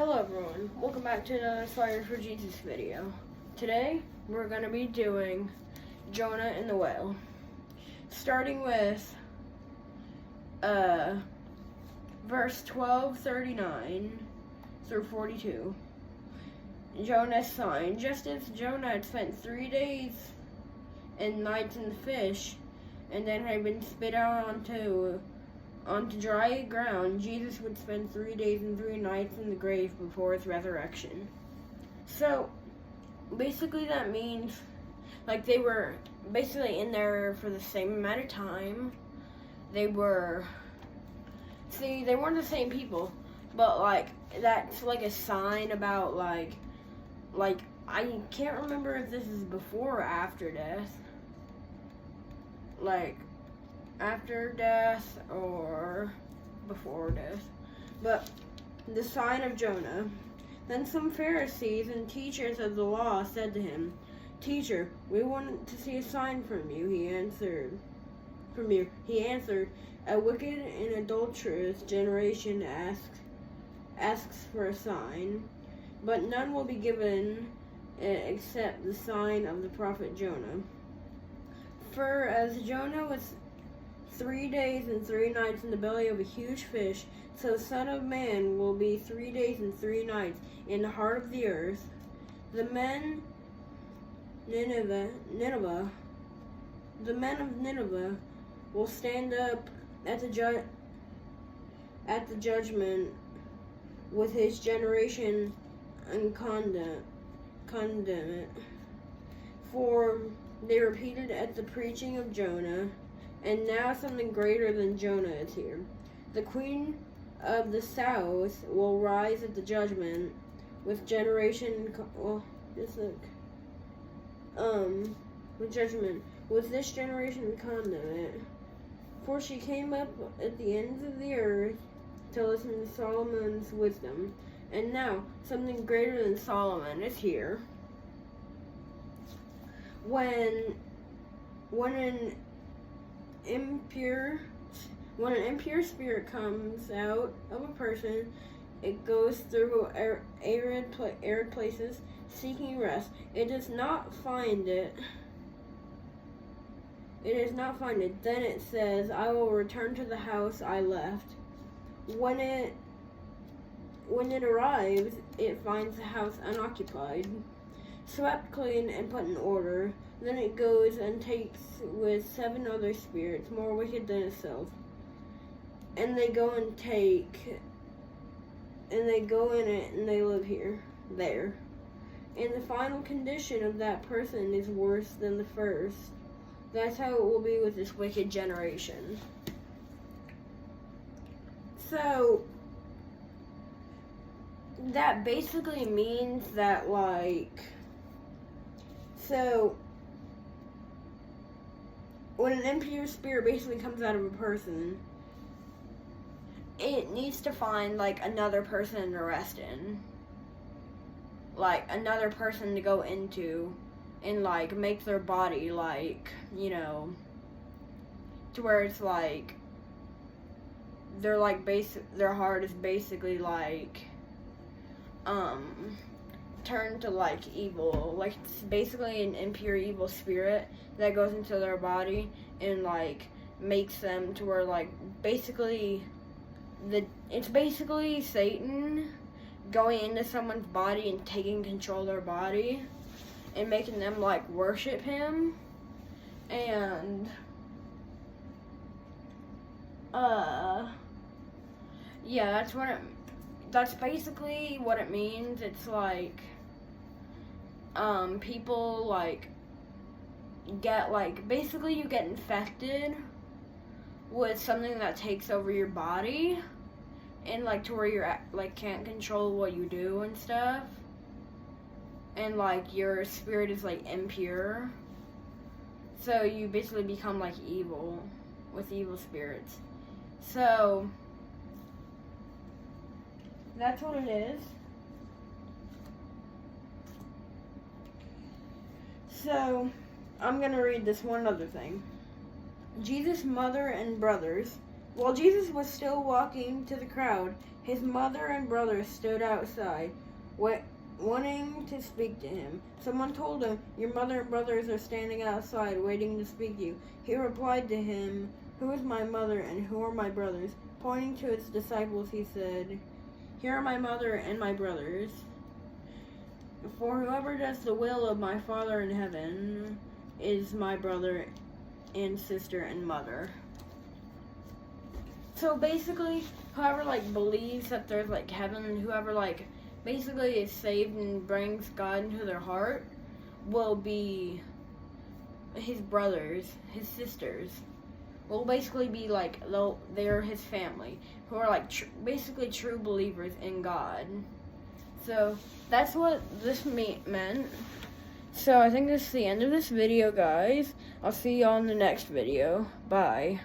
Hello everyone, welcome back to the Fire for Jesus video. Today, we're going to be doing Jonah and the whale. Starting with verse 12:39 through 42. Jonah's sign. Just as Jonah had spent 3 days and nights in the fish, and then had been spit out onto dry ground, Jesus would spend 3 days and 3 nights in the grave before his resurrection. So, basically that means, like, they were basically in there for the same amount of time. They weren't the same people, but, like, that's, like, a sign about, like, I can't remember if this is before or after death. Like, after death or before death. But the sign of Jonah. Then some Pharisees and teachers of the law said to him, "Teacher, we want to see a sign from you." He answered, "A wicked and adulterous generation asks for a sign, but none will be given except the sign of the prophet Jonah. For as Jonah was 3 days and 3 nights in the belly of a huge fish, so the Son of Man will be 3 days and 3 nights in the heart of the earth. The men of Nineveh will stand up at the judgment with his generation and condemn it, for they repeated at the preaching of Jonah, and now something greater than Jonah is here. The queen of the south will rise at the judgment with this generation and condemn it. For she came up at the ends of the earth to listen to Solomon's wisdom, and now something greater than Solomon is here. When an impure spirit comes out of a person, it goes through arid places seeking rest. It does not find it. Then it says, "I will return to the house I left." When it arrives, it finds the house unoccupied, swept clean and put in order. Then it goes and takes with 7 other spirits more wicked than itself, and they go in it and they live there. And the final condition of that person is worse than the first. That's how it will be with this wicked generation. So that basically means that, when an impure spirit basically comes out of a person, it needs to find, another person to rest in. Another person to go into and, make their body, to where it's, their heart is basically, turned to, evil. It's basically an impure evil spirit that goes into their body and, makes them to where, it's basically Satan going into someone's body and taking control of their body and making them, worship him. And, yeah, that's basically what it means. It's people get basically you get infected with something that takes over your body, and to where you're can't control what you do and stuff, and your spirit is impure, so you basically become evil with evil spirits. So that's what it is. So, I'm going to read this one other thing. Jesus' mother and brothers. While Jesus was still walking to the crowd, His mother and brothers stood outside, wanting to speak to him. Someone told him, "Your mother and brothers are standing outside, waiting to speak to you." He replied to him, "Who is my mother and who are my brothers?" Pointing to his disciples, he said, "Here are my mother and my brothers. For whoever does the will of my Father in heaven is my brother and sister and mother." So basically, whoever believes that there's heaven, whoever basically is saved and brings God into their heart will be his brothers, his sisters. Will basically be they're his family, who are basically true believers in God. So that's what this meant. So I think this is the end of this video, guys. I'll see you all in the next video. Bye.